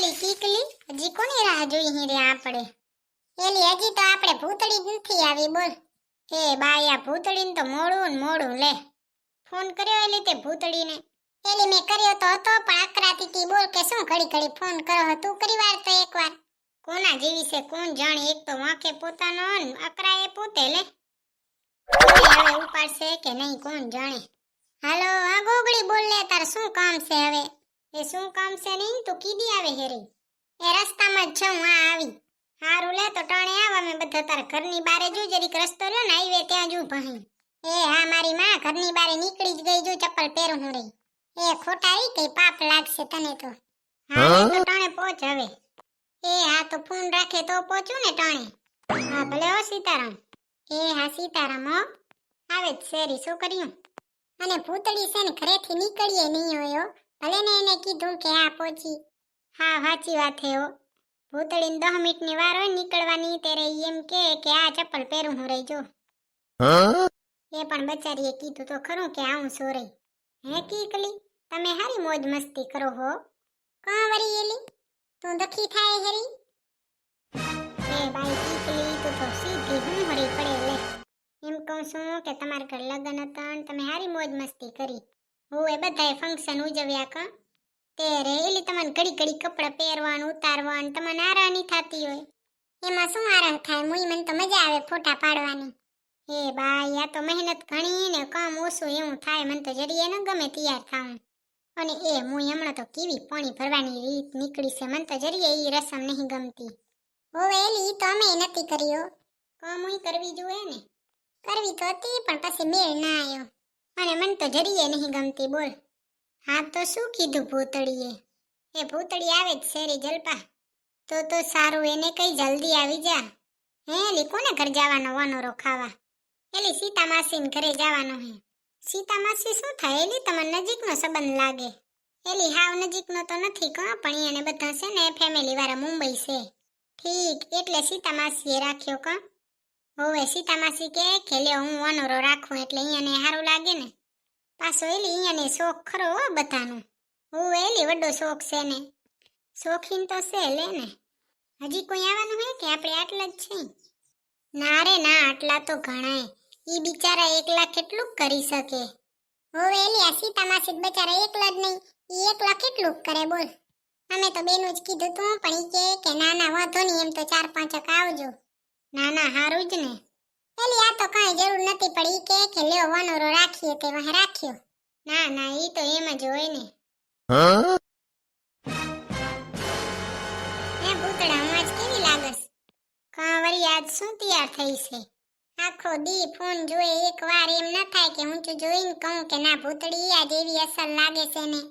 એલી કીકલી હજી કોની રાહ જોઈ હી રે આપણે? એલી હજી તો આપણે ભૂતળી જ નથી આવી બોલ. એ બાયા ભૂતળીને તો મોડું ને મોડું લે. ફોન કર્યો એલી તે ભૂતળીને? એલી મેં કર્યો તો હતો પણ અકરાતી તી બોલ કે શું ઘડી ઘડી ફોન કરો તું કરી વાર તો એકવાર. કોના જેવી છે કોણ જાણે, એક તો વાંકે પોતાનો ને અકરાએ પોતે લે. હવે ઉપાડશે કે નહીં કોણ જાણે. હાલો આ ગોગડી બોલ લે, તાર શું કામ છે હવે? એ શું કામ છે નહીં તું કીધી આવે હેરી. એ રસ્તામાં જ છું આ આવી. હારું લે તો ટાણે આવા મેં બધા તારા ઘરની બારે જો જરીક રસ્તો રહ્યો ને હાઈવે ત્યાં જો ભાઈ. એ હા મારી માં ઘરની બારે નીકળી જ ગઈ, જો ચપ્પલ પહેરું હું રહી. એ ખોટા ઈ કઈ પાપ લાગશે તને તો. હા તો ટાણે પહોંચ હવે. એ હા તો ફોન રાખે તો પહોંચું ને ટાણે. હા ભલે હો સીતારામ. એ હા સીતારામ હો. આવે જ શેરી શું કર્યું? અને ભૂતળી છે ને ઘરેથી નીકળીએ નહીં હોય હો. ભલે ને એને કીધું કે આ પહોંચી. હા સાચી વાત હે હો. ભૂતળીને 10 મિનિટની વાર હોય નીકળવાની ત્યારે એમ કે આ ચપ્પલ પહેરું હું રહી જો. એ પણ બચારીએ કીધું તો ખરું કે આવું છો રહી. હે કીકલી તમે હારી મોજ મસ્તી કરો હો. કાં વરી એલી તું દખી થાય હેરી? એ બાઈ કીકલી તું તો સીધી હું હરી પડે લે. એમ કહું છું કે તમારા ઘર લગ્ન હતા ને તમે હારી મોજ મસ્તી કરી. હું એ બધાએ ફંક્શન ઉજવ્યા કા તે રેલી તમને ઘડી ઘડી કપડાં પહેરવાનું ઉતારવાનું તમને આરાહ નહીં થતી હોય? એમાં શું આરાહ થાય? મને તો મજા આવે ફોટા પાડવાની. એ બાઈ આ તો મહેનત ઘણી ને કામ ઓછું એવું થાય. મને તો જરીએ ન ગમે તૈયાર થાવું. અને એ હમણાં તો કેવી પાણી ભરવાની રીત નીકળી છે, મને તો જરીએ ઈ રસમ નહીં ગમતી. હોવે એલી તો અમે નથી કર્યો. કામ હું કરવી જોઈએ ને. કરવી તો હતી પણ પછી મેળ ના આવ્યો. અને મને તો જરીએ નહીં ગમતી બોલ. હા તો શું કીધું ભૂતળીએ? એ ભૂતળી આવે જ શેરી જલપા. તો સારું એને કઈ જલ્દી આવી જા. હે એલી કોને ઘર જવાનો વાનોરો ખાવા? એલી સીતા માસીને ઘરે જવાનો હે. સીતા માસી શું થાય એલી? તમને નજીકનો સંબંધ લાગે. એલી હાવ નજીકનો તો નથી કા પણ એને બધા છે ને ફેમિલી વાળા મુંબઈ છે. ઠીક એટલે સીતા માસીએ રાખ્યો કા? હોવે સીતા માસી કે લ્યો હું વાનોરો રાખું એટલે અહીંયાને સારું લાગે ને. પાછો એલી અહીંયાને શોખ ખરો હો બધાનો. હોવે એલી વડો શોખ છે ને. શોખીન તો છે લે ને. હજી કોઈ આવવાનું હે કે આપણે આટલા જ છે? ના રે ના આટલા તો ઘણાય. ઈ બિચારા એકલા કેટલું કરી શકે? હોવે એલી આ સીતા માસી બિચારા એકલા જ નહીં, ઈ એકલા કેટલું કરે બોલ. અમે તો બેનું જ કીધું તું પણ ઈ કે ના ના વાંધો નહીં એમ તો 4-5 આવજો. ના ના હારું જ ને. એલી આ તો કાંઈ જરૂર નથી પડી કે લ્યો વાનોરો રાખીએ તે વાહ રાખ્યો. ના ના ઈ તો એમ જ હોય ને. હે ભૂતડા હું આજ કેવી લાગસ? કાંવરી આજ શું તૈયાર થઈ છે? આખો દી ફોન જોએ એકવાર એમ ન થાય કે હું જોઈને કહું કે ના ભૂતડી આજ એવી અસર લાગે છે ને.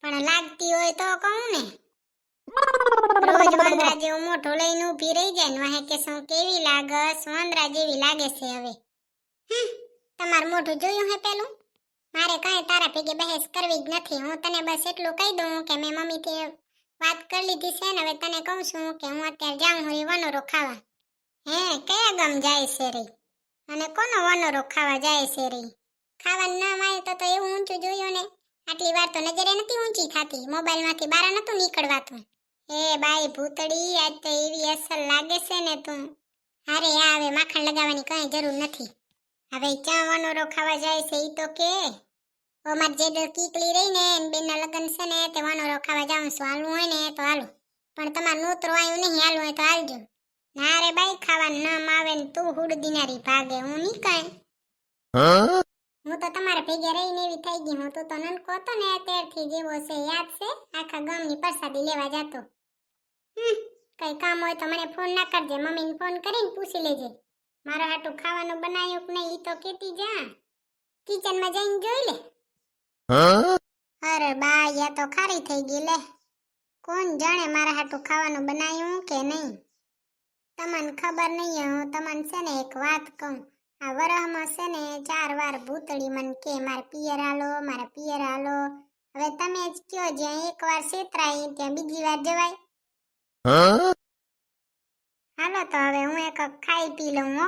પણ લાગતી હોય તો કહું ને. રોજ વાંદરા જેવો મોઢો લઈને ઊભી રહી જાય ને વાહે કે શું કેવી લાગસ? વાંદરા જેવી લાગે છે હવે. તમારું મોઢું જોયું હે પેલું? મારે કાંઈ તારા ભેગે બહેસ કરવી જ નથી. હું તને બસ એટલું કહી દઉં કે મેં મમ્મીથી વાત કરી લીધી છે ને હવે તને કહું છું કે હું અત્યારે જાઉં હું વાનોરો ખાવા. હે કયા ગામ જાય છે રે? અને કોનો વાનોરો ખાવા જાય છે રે? ખાવાનું નામ આવે તો એવું ઊંચું જોયું ને. આટલી વાર તો નજરે નથી ઊંચી થતી, મોબાઈલમાંથી બહાર નતું નીકળવાતું. એ બાઈ ભૂતડી આજ તો એવી અસર લાગે છે ને તું. અરે આ હવે માખણ લગાવવાની કઈ જરૂર નથી. હવે ચા વાનોરો ખાવા જાય છે ઈ તો કે અમાર જે કીકલી રહી ને બેનના લગ્ન છે ને તે વાનોરો ખાવા જાઉં છું. હાલવું હોય ને તો હાલું, પણ તમારે નોતરો આવ્યું નહીં હાલવું હોય તો હાલજો. ના રે બાઈ ખાવાનું નામ આવે ને તું હુડ દિનારી ભાગે, હું નહીં કાંઈ. હું તો તમારા ભેગે રહીને એવી થઈ ગઈ. હું તો નનકો હતો ને ત્યારથી જેવો છે યાદ છે? આખા ગામની પ્રસાદી લેવા જતો. કઈ કામ હોય તો મને ફોન ના કરજે, મમ્મીને ફોન કરીને પૂછી લેજે મારા હાટું ખાવાનું બનાવ્યું કે નહીં. ઈ તો કેતી જા, કિચનમાં જઈને જોઈ લે. અરે બાઈ આ તો ખારી થઈ ગઈ લે. કોણ જાણે મારા હાટું ખાવાનું બનાવ્યું કે નહીં. તમને ખબર નહીં. હું તમને છે ને એક વાત કહું. આ વરહમાં છે ને 4 વાર ભૂતળી મને કે મારે પિયર હાલો. હવે તમે જ કયો, જ્યાં એકવાર છેતરાય ત્યાં બીજી વાર જવાય? હાલો તો હવે હું એક ખાઈ પી લઉં હો.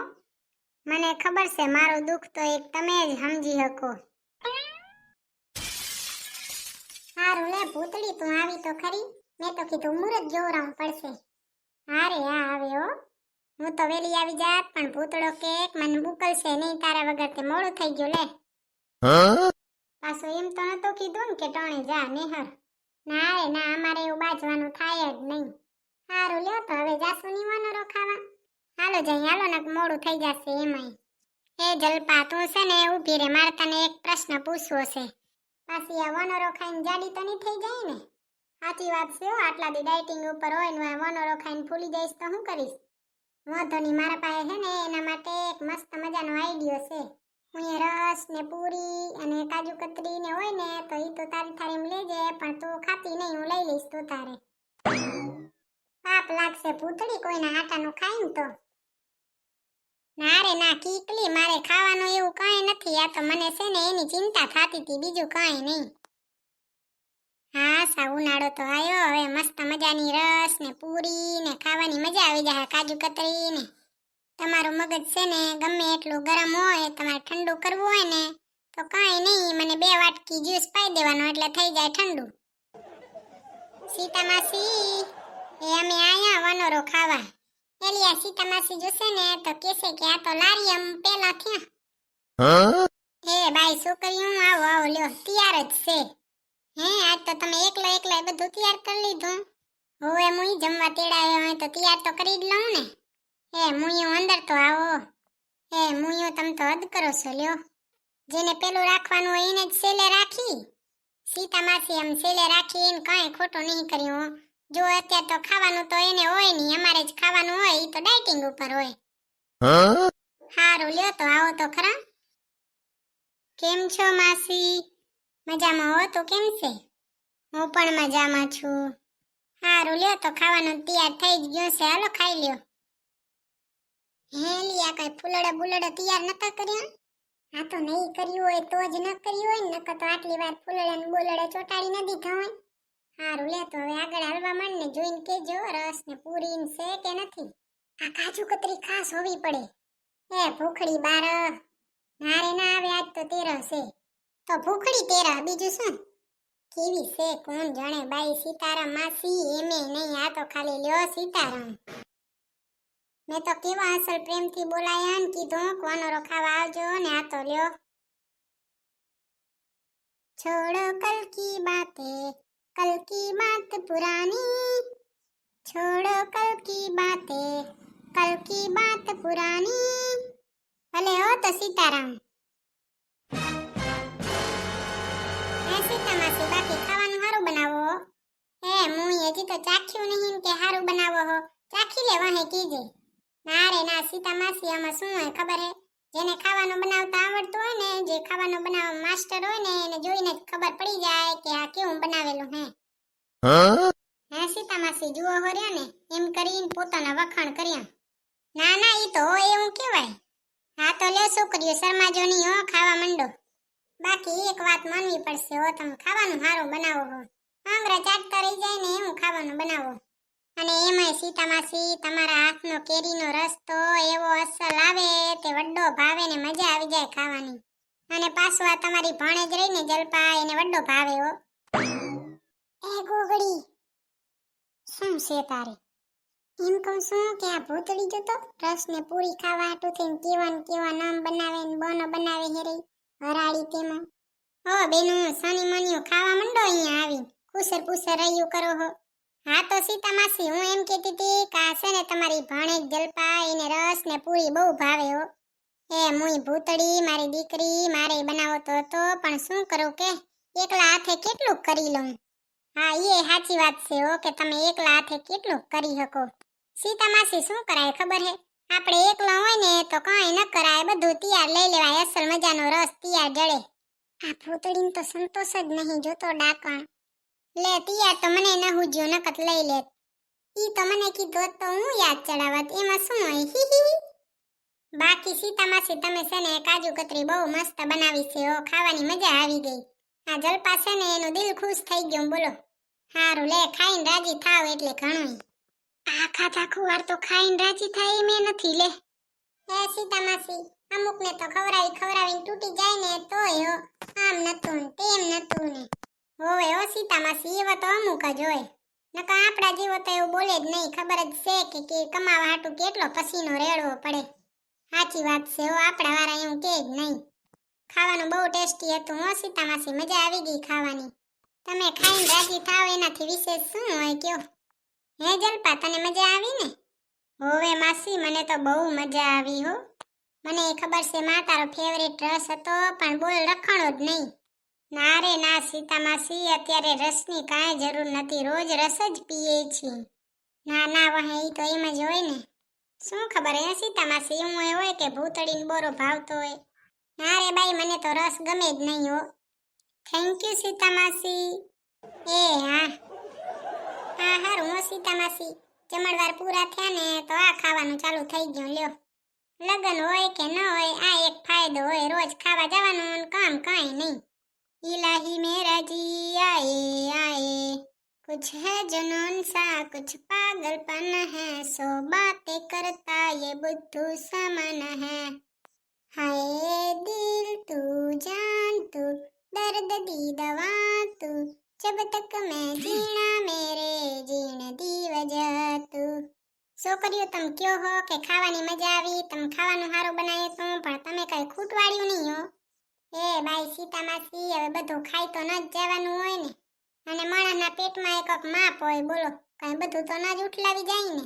મને ખબર છે મારું દુઃખ તો એક તમે જ સમજી શકો. સારું લે ભૂતળી તું આવી તો ખરી. મેં તો કીધું મુરત જોવરાવું પડશે. હા રે હા આવે હો. હું તો વેલી આવી જાત પણ ભૂતળો કેક મને મોકલશે નહીં તારા વગર તે મોડું થઈ ગયું લે. પાછો એમ તો નતો કીધું ને કે ટણે જા નેહર. ના રે ના અમારે એવું બાજવાનું થાય જ નહીં. સારું લ્યો તો હવે જાસુ નીવાનો રોખાવા. હાલો જઈ હાલો ને મોડું થઈ જશે એમાંય. એ જલપા તું છે ને ઊભી રે મારે તને એક પ્રશ્ન પૂછવો છે. પાછી આ વનરો ખાઈને જાડી તો નહીં થઈ જાય ને? સાચી વાત છે આટલા દી ડાયટિંગ ઉપર હોય ને વનરો ખાઈને ફૂલી જઈશ તો શું કરીશ? વાંધો નહીં મારા પાસે છે ને એના માટે એક મસ્ત મજાનો આઈડિયો છે. હું એ રસ ને પૂરી અને કાજુ કતરી ને હોય ને તો ઈ તો તારી થાળીમાં લેજે પણ તું ખાતી નહીં હું લઈ લઈશ તો તારે. પાપ લાગશે ભૂતળી કોઈના આટાનું ખાઈ ને તો. ના રે ના કીકલી મારે ખાવાનું એવું કાંઈ નથી આ તો મને છે ને એની ચિંતા થતી હતી બીજું કાંઈ નહીં. હા સા ઉનાળો તો આવ્યો હવે મસ્ત મજાની રસ ને પૂરી ને ખાવાની મજા આવી જાય કાજુ કતરી ને. તમારું મગજ છે ને ગમે એટલું ગરમ હોય તમારે ઠંડુ કરવું હોય ને તો કાંઈ નહીં મને 2 વાટકી જ્યુસ પાઈ દેવાનો એટલે થઈ જાય ઠંડુ. સીતા માસી એ અમે આયા વનોરો ખાવા. એલિયા સીતા માસી જોશે ને તો કહેશે કે આ તો લારિયમ પેલા થયા. હે બાઈ છોકરીઓ આવો આવો લ્યો તૈયાર જ છે. હે આજ તો તમે એકલા બધું તૈયાર કરી લીધું? હોવે મુઈ જમવા તેડાયો હોય તો તૈયાર તો કરી જ લઉં ને. હે મુઈયો અંદર તો આવો. હે મુઈયો તમે તો હદ કરો છો લ્યો. જેને પેલું રાખવાનું હોય એને જ સેલે રાખી. સીતા માસી એમ સેલે રાખી એને કાંઈ ખોટું નહીં કર્યું. જો અત્યારે તો ખાવાનું તો એને હોય નહીં અમારે જ ખાવાનું હોય ઈ તો ડાયટિંગ ઉપર હોય. હારું લ્યો તો આવો તો ખરા. કેમ છો માસી? મજામાં હો તો કેમ છે? હું પણ મજામાં છું. હારું લ્યો તો ખાવાનું તૈયાર થઈ જ ગયું છે હાલો ખાઈ લ્યો. હે લિયા કઈ ફૂલડા બુલડા તૈયાર નતા કર્યા? આ તો નહીં કર્યું હોય તો જ ન કર્યું હોય ને નકર તો આટલી વાર ફૂલડા ને બોલડા ચોટાડી ન દીધા હોય. હારું લે તો હવે આગળ હાલવા માંડ ને જોઈને કેજો રસ ને પૂરી ને છે કે નથી. આ કાજુ કતરી ખાસ હોવી પડે. એ ભૂખડી બાર ના રે ના આવે આજ તો તેરહ છે. તો ભૂખડી તેરહ બીજું શું? કેવી છે કોણ જાણે બાઈ સીતારામ માસી એમે નહીં આ તો ખાલી લ્યો સીતારામ. મેં તો કેવા અસલ પ્રેમથી બોલાયા ને કીધું વનોરો ખાવા આવજો ને આ તો લ્યો. છોડો કલ કી બાત પુરાની. છોડો કલ કી બાત પુરાની. ભલે હો તો સીતારામ. હે સીતા માસી બાકી ખાવાનું હારું બનાવો. હે મુઈ હજી તો ચાખ્યું નહીં કે હારું બનાવો હો. ચાખી લે વાહે કીજે. ના રે ના સીતા માસી આમાં શું હોય ખબર હે? જેને ખાવાનું બનાવતા આવડતું હોય ને જે ખાવાનું બનાવવા માસ્ટર હોય ને એને જોઈને જ ખબર પડી જાય કે આ કેવું બનાવેલું હે. હે સીતા માસી જુઓ હો રહ્યા ને એમ કરીને પોતાના વખાણ કર્યા. ના ના ઈ તો હોય એવું કહેવાય. હા તો લે છોકરીઓ શરમાજો નહીં હો ખાવા માંડો. બાકી એક વાત માનવી પડશે હો તમે ખાવાનું સારું બનાવો હો. આંગળા ચાટતા રહી જાય ને એવું ખાવાનું બનાવો. અને એમાંય સીતા માસી તમારા હાથનો કેરીનો રસ તો એવો અસલ આવે તે વડ્ડો ભાવે ને મજા આવી જાય ખાવાની. અને પાછું આ તમારી ભાણેજ રહીને જલપા એને વડ્ડો ભાવે હો. એ ગોગડી શું છે તારે? એમ કહું છું કે આ ભૂતળી જો તો રસ ને પૂરી ખાવા હાટું થઈને કેવા નામ બનાવે ને બોનો બનાવે હેરી હરાળી તેમાં. હો બેનું સની મનિયું ખાવા માંડો અહીંયા આવી કુસર પુસર રહ્યું કરો હો. હા તો સીતા માસી હું એમ કહેતી હતી કે આ છે ને તમારી ભાણેજ જલપા એને રસ ને પૂરી બહુ ભાવે હો. એ મુઈ ભૂતળી મારી દીકરી મારે બનાવો તો હતો પણ શું કરું કે એકલા હાથે કેટલું કરી લઉં. હા એ સાચી વાત છે હો કે તમે એકલા હાથે કેટલું કરી શકો. સીતા માસી શું કરાય ખબર હે? આપણે એકલા હોય ને તો કાંઈ ન કરાય બધું તૈયાર લઈ લેવાય અસલ મજાનો રસ તૈયાર જડે. આ ભૂતળીને તો સંતોષ જ નહીં જોતો ડાકણ. લે તૈયાર તો મને ન હુજ્યો નકત લઈ લે. ઈ તો મને કીધું તો હું યાદ ચડાવત એમાં શું હોય હી. બાકી સીતા માસી તમે છે ને કાજુ કતરી બહુ મસ્ત બનાવી છે હો ખાવાની મજા આવી ગઈ. આ જલપા છે ને એનું દિલ ખુશ થઈ ગયું બોલો. હારું લે ખાઈને રાજી થાવ એટલે ઘણું. આખું વાર તો ખાઈને રાજી થાય એમ નથી લે. હે સીતા માસી અમુકને તો ખવરાવીને તૂટી જાય ને તોય હો આમ નતું ને તેમ નતું ને. હોવે હો સીતા માસી એવા તો અમુક જ હોય. નકા આપણા જેવો તો એવું બોલે જ નહીં. ખબર જ છે કે કમાવા હાટું કેટલો પસીનો રેડવો પડે. સાચી વાત છે હો, આપણા વાળા એવું કે જ નહીં. ખાવાનું બહુ ટેસ્ટી હતું હો સીતા માસી, મજા આવી ગઈ ખાવાની. તમે ખાઈને રાજી થાવ એનાથી વિશેષ શું હોય કયો? હે જલપા, તને મજા આવી ને? હોવે માસી, મને તો બહુ મજા આવી હો. મને ખબર છે માં તારો ફેવરેટ રસ હતો, પણ બોલ રખણો જ નહીં. ના રે ના સીતા માસી, અત્યારે રસની કાંઈ જરૂર નથી, રોજ રસ જ પીએ છીએ. ના ના વહે, ઈ તો એમ જ હોય ને. શું ખબર હે સીતા માસી, એવું હોય કે ભૂતળીને બોરો ભાવતો હોય. ના રે બાઈ, મને તો રસ ગમે જ નહીં હો. થેન્ક યુ સીતા માસી. એ હા હા હારું હો સીતા માસી, જમણવાર પૂરા થયા ને તો આ ખાવાનું ચાલુ થઈ ગયું લ્યો. લગન હોય કે ન હોય, આ એક ફાયદો હોય, રોજ ખાવા જવાનું ને કામ કાંઈ નહીં. इलाही मेरा जी आए आए, कुछ है जुनून सा कुछ पागलपन है, सो बातें करता ये बुद्धू समन है, हाय दिल तू जान तू दर्द दी दवा तू, जब तक मैं जीना मेरे जीण दी वजह तू. છોકરીઓ તમે કયો હો કે ખાવાની મજા આવી, તમે ખાવાનું સારું બનાવ્યું હતું, પણ તમે કઈ ખૂટવાડ્યું નહીં હો. એ બાઈ સીતા માસી, હવે બધું ખાઈ તો ન જ જવાનું હોય ને, અને માણસના પેટમાં એક માપ હોય, બોલો કઈ બધું તો ન જ ઉઠલાવી જાય ને.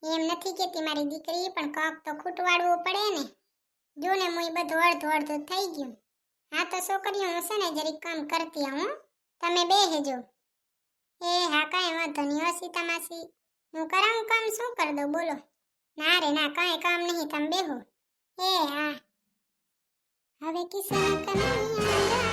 એમ નથી કેતી મારી દીકરી, પણ કોક તો ખૂટવાડવું પડે ને. જો ને મુઈ બધું અડધું અડધું થઈ ગયું. હા તો છોકરીઓ, હું છે ને જરીક કામ કરતી હું, તમે બેહજો. એ હા કઈ વાંધો નહીં હો સીતા માસી, હું કરાવું કામ, શું કરી દઉં બોલો? ના રે ના, કઈ કામ નહીં, તમે બેહો. એ હા. હવે કિસ્સા કનૈયા